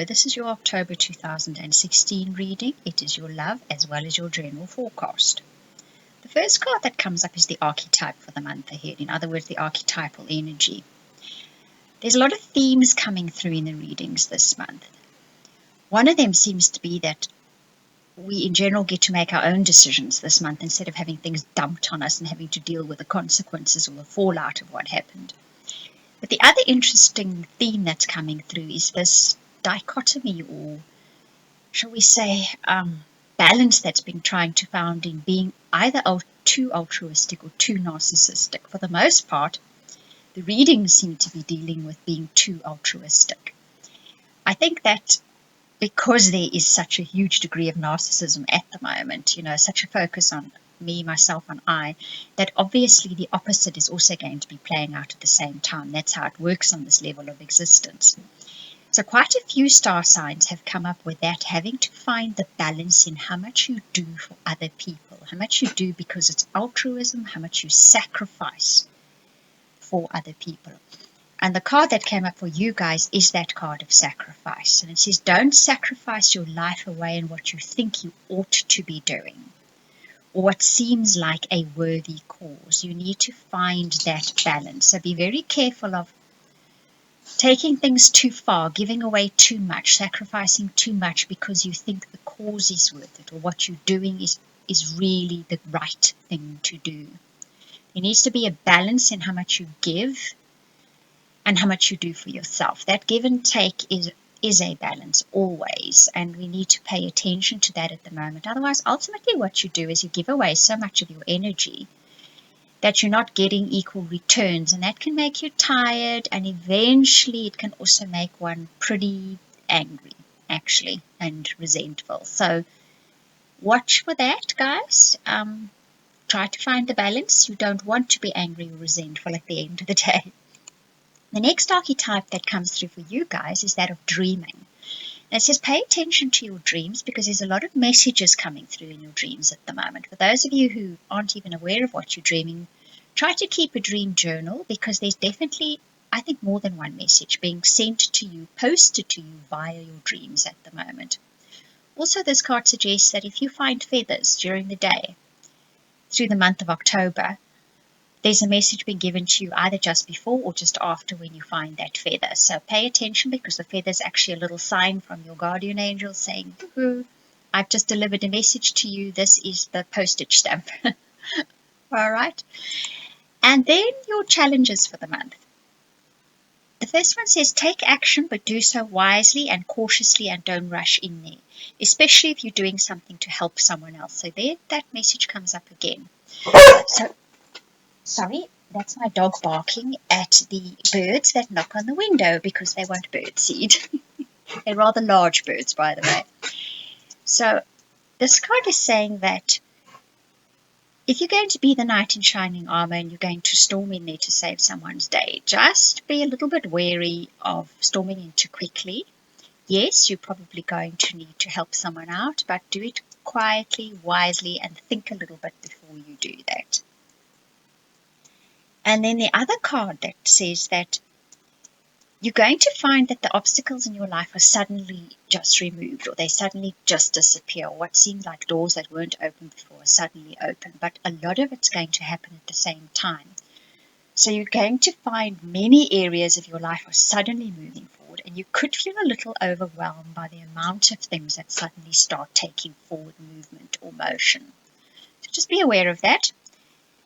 this is your October 2016 reading. It is your love as well as your general forecast. The first card that comes up is the archetype for the month ahead. In other words, the archetypal energy. There's a lot of themes coming through in the readings this month. One of them seems to be that we in general get to make our own decisions this month instead of having things dumped on us and having to deal with the consequences or the fallout of what happened. But the other interesting theme that's coming through is this dichotomy, or shall we say balance that's been trying to found in being either too altruistic or too narcissistic. For the most part, the readings seem to be dealing with being too altruistic. I think that because there is such a huge degree of narcissism at the moment, such a focus on me, myself, and I, that obviously the opposite is also going to be playing out at the same time. That's how it works on this level of existence. So quite a few star signs have come up with that, having to find the balance in how much you do for other people, how much you do because it's altruism, how much you sacrifice for other people. And the card that came up for you guys is that card of sacrifice. And it says, don't sacrifice your life away in what you think you ought to be doing, or what seems like a worthy cause. You need to find that balance. So be very careful of taking things too far, giving away too much, sacrificing too much because you think the cause is worth it, or what you're doing is really the right thing to do. There needs to be a balance in how much you give and how much you do for yourself. That give and take is a balance always, and we need to pay attention to that at the moment. Otherwise, ultimately what you do is you give away so much of your energy that you're not getting equal returns, and that can make you tired, and eventually it can also make one pretty angry, actually, and resentful. So watch for that, guys. Try to find the balance. You don't want to be angry or resentful at the end of the day. The next archetype that comes through for you guys is that of dreaming. And it says pay attention to your dreams, because there's a lot of messages coming through in your dreams at the moment. For those of you who aren't even aware of what you're dreaming, try to keep a dream journal, because there's definitely, I think, more than one message being sent to you, posted to you via your dreams at the moment. Also, this card suggests that if you find feathers during the day through the month of October, there's a message being given to you either just before or just after when you find that feather. So pay attention, because the feather is actually a little sign from your guardian angel saying, I've just delivered a message to you. This is the postage stamp. All right. And then your challenges for the month. The first one says take action, but do so wisely and cautiously, and don't rush in there, especially if you're doing something to help someone else. So there, that message comes up again. So sorry, that's my dog barking at the birds that knock on the window because they want birdseed. They're rather large birds, by the way. So this card is saying that if you're going to be the knight in shining armor and you're going to storm in there to save someone's day, just be a little bit wary of storming in too quickly. Yes, you're probably going to need to help someone out, but do it quietly, wisely, and think a little bit before you do that. And then the other card that says that you're going to find that the obstacles in your life are suddenly just removed, or they suddenly just disappear. What seemed like doors that weren't open before are suddenly open, but a lot of it's going to happen at the same time. So you're going to find many areas of your life are suddenly moving forward, and you could feel a little overwhelmed by the amount of things that suddenly start taking forward movement or motion. So just be aware of that.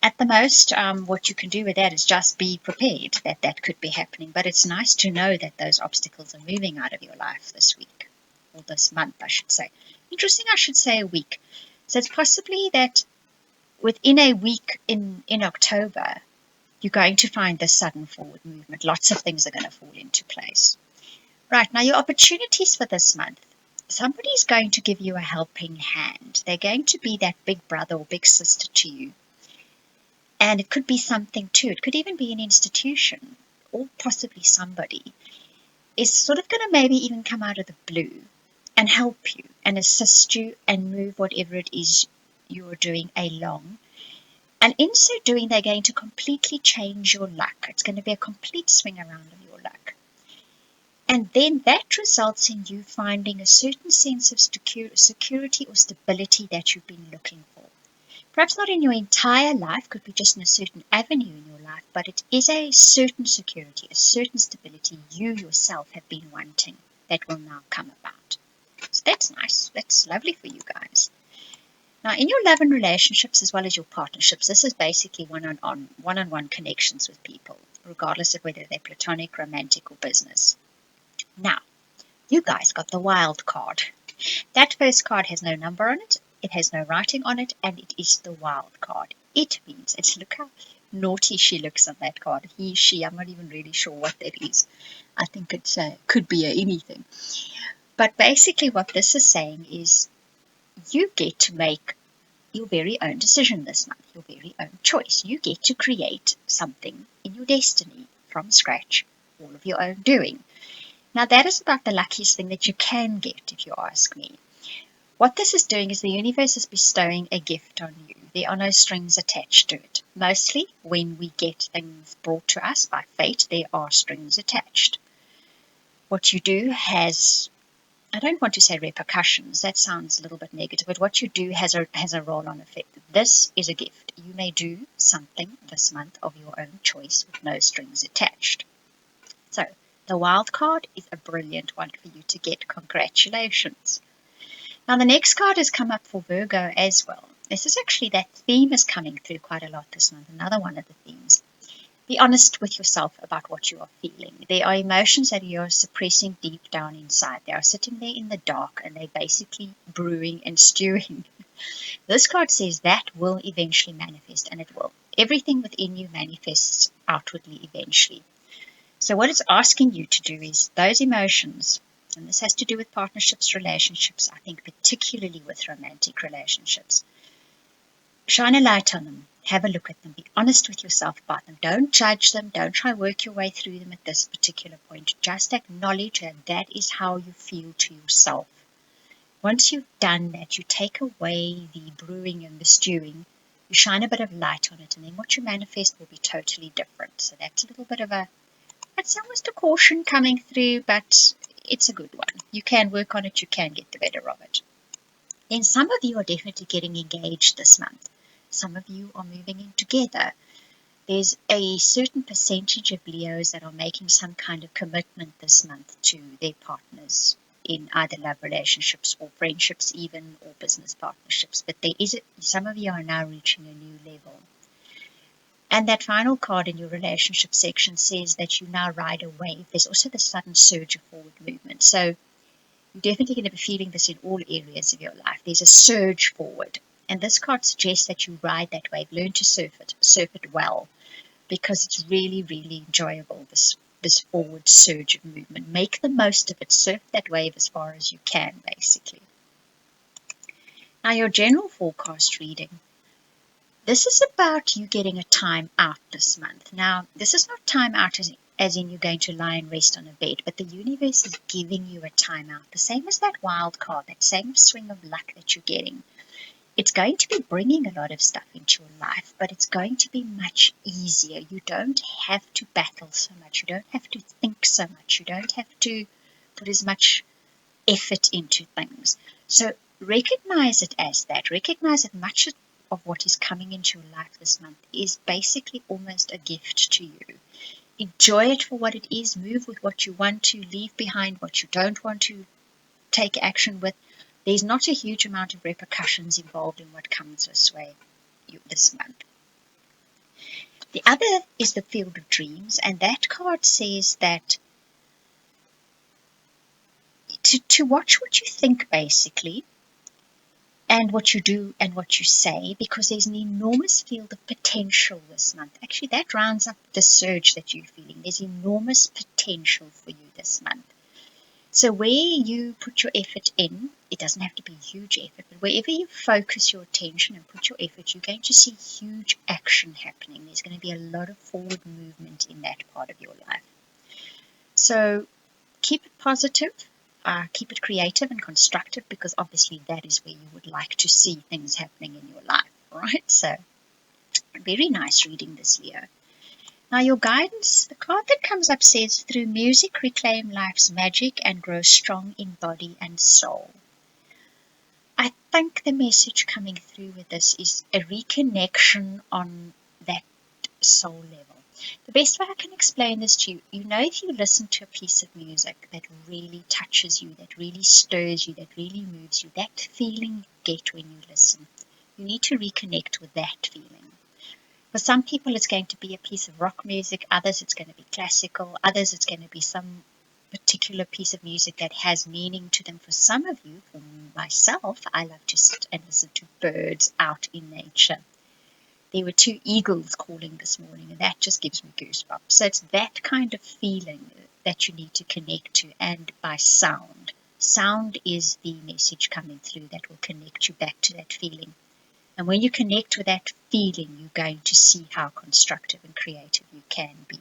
At the most, what you can do with that is just be prepared that that could be happening. But it's nice to know that those obstacles are moving out of your life this week, or this month, I should say. Interesting, I should say a week. So it's possibly that within a week in October, you're going to find this sudden forward movement. Lots of things are going to fall into place. Right, now your opportunities for this month. Somebody's going to give you a helping hand. They're going to be that big brother or big sister to you. And it could be something too. It could even be an institution, or possibly somebody is sort of going to maybe even come out of the blue and help you and assist you and move whatever it is you're doing along. And in so doing, they're going to completely change your luck. It's going to be a complete swing around of your luck. And then that results in you finding a certain sense of security or stability that you've been looking for. Perhaps not in your entire life, could be just in a certain avenue in your life, but it is a certain security, a certain stability you yourself have been wanting that will now come about. So that's nice. That's lovely for you guys. Now, in your love and relationships as well as your partnerships, this is basically one-on-one connections with people, regardless of whether they're platonic, romantic, or business. Now, you guys got the wild card. That first card has no number on it, it has no writing on it, and it is the wild card. It means, look how naughty she looks on that card. He, she, I'm not even really sure what that is. I think it could be anything. But basically what this is saying is you get to make your very own decision this month, your very own choice. You get to create something in your destiny from scratch, all of your own doing. Now that is about the luckiest thing that you can get, if you ask me. What this is doing is the universe is bestowing a gift on you. There are no strings attached to it. Mostly when we get things brought to us by fate, there are strings attached. What you do has, I don't want to say repercussions, that sounds a little bit negative, but what you do has a roll-on effect. This is a gift. You may do something this month of your own choice with no strings attached. So, the wild card is a brilliant one for you to get. Congratulations. Now, the next card has come up for Virgo as well. This is actually, that theme is coming through quite a lot this month, another one of the themes. Be honest with yourself about what you are feeling. There are emotions that you are suppressing deep down inside. They are sitting there in the dark and they're basically brewing and stewing. This card says that will eventually manifest, and it will. Everything within you manifests outwardly eventually. So what it's asking you to do is those emotions, and this has to do with partnerships, relationships, I think particularly with romantic relationships. Shine a light on them. Have a look at them. Be honest with yourself about them. Don't judge them. Don't try to work your way through them at this particular point. Just acknowledge that that is how you feel to yourself. Once you've done that, you take away the brewing and the stewing, you shine a bit of light on it, and then what you manifest will be totally different. So that's a little bit of that's almost a caution coming through, but it's a good one. You can work on it. You can get the better of it. Then some of you are definitely getting engaged this month. Some of you are moving in together. There's a certain percentage of Leos that are making some kind of commitment this month to their partners in either love relationships or friendships even, or business partnerships. But some of you are now reaching a new level. And that final card in your relationship section says that you now ride a wave. There's also the sudden surge of forward movement. So you're definitely going to be feeling this in all areas of your life. There's a surge forward. And this card suggests that you ride that wave. Learn to surf it well, because it's really, really enjoyable, this forward surge of movement. Make the most of it. Surf that wave as far as you can, basically. Now, your general forecast reading. This is about you getting a time out this month. Now, this is not time out as in you're going to lie and rest on a bed, but the universe is giving you a time out. The same as that wild card, that same swing of luck that you're getting. It's going to be bringing a lot of stuff into your life, but it's going to be much easier. You don't have to battle so much. You don't have to think so much. You don't have to put as much effort into things. So recognize it as that. Recognize that much of what is coming into your life this month is basically almost a gift to you. Enjoy it for what it is. Move with what you want to. Leave behind what you don't want to take action with. There's not a huge amount of repercussions involved in what comes this way this month. The other is the Field of Dreams, and that card says that to watch what you think, basically, and what you do and what you say, because there's an enormous field of potential this month. Actually, that rounds up the surge that you're feeling. There's enormous potential for you this month. So where you put your effort in, it doesn't have to be huge effort, but wherever you focus your attention and put your effort, you're going to see huge action happening. There's going to be a lot of forward movement in that part of your life. So keep it positive, keep it creative and constructive, because obviously that is where you would like to see things happening in your life, right? So very nice reading this, Leo. Now your guidance, the card that comes up says, through music reclaim life's magic and grow strong in body and soul. I think the message coming through with this is a reconnection on that soul level. The best way I can explain this to you, if you listen to a piece of music that really touches you, that really stirs you, that really moves you, that feeling you get when you listen, you need to reconnect with that feeling. For some people, it's going to be a piece of rock music. Others, it's going to be classical. Others, it's going to be some particular piece of music that has meaning to them. For some of you, for myself, I love to sit and listen to birds out in nature. There were 2 eagles calling this morning, and that just gives me goosebumps. So it's that kind of feeling that you need to connect to, and by sound. Sound is the message coming through that will connect you back to that feeling. And when you connect with that feeling, you're going to see how constructive and creative you can be.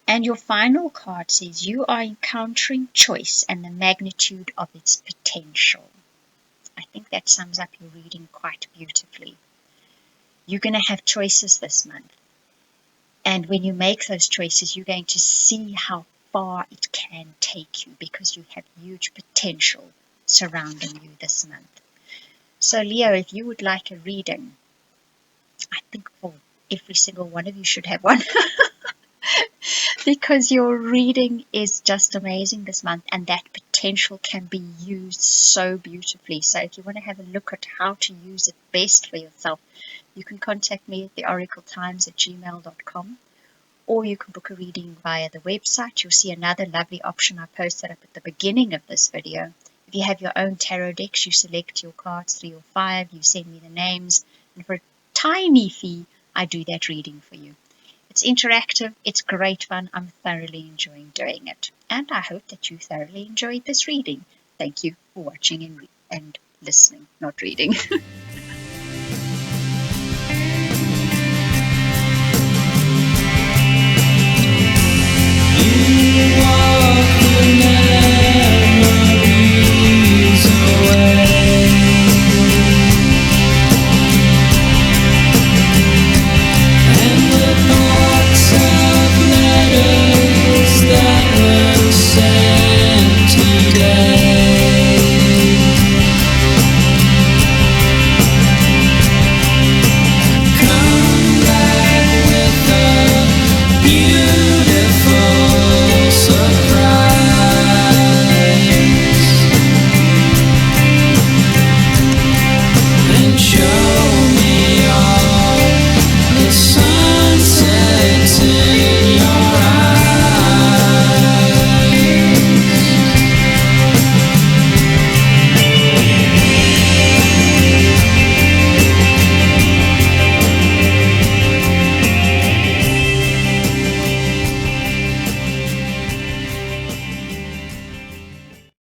And your final card says, you are encountering choice and the magnitude of its potential. I think that sums up your reading quite beautifully. You're going to have choices this month. And when you make those choices, you're going to see how far it can take you, because you have huge potential surrounding you this month. So Leo, if you would like a reading, I think for every single one of you should have one. Because your reading is just amazing this month, and that potential can be used so beautifully. So if you want to have a look at how to use it best for yourself, you can contact me at theoracletimes@gmail.com, or you can book a reading via the website. You'll see another lovely option I posted up at the beginning of this video. If you have your own tarot decks, you select your cards, 3 or 5, you send me the names, and for a tiny fee, I do that reading for you. It's interactive, it's great fun, I'm thoroughly enjoying doing it. And I hope that you thoroughly enjoyed this reading. Thank you for watching and listening, not reading.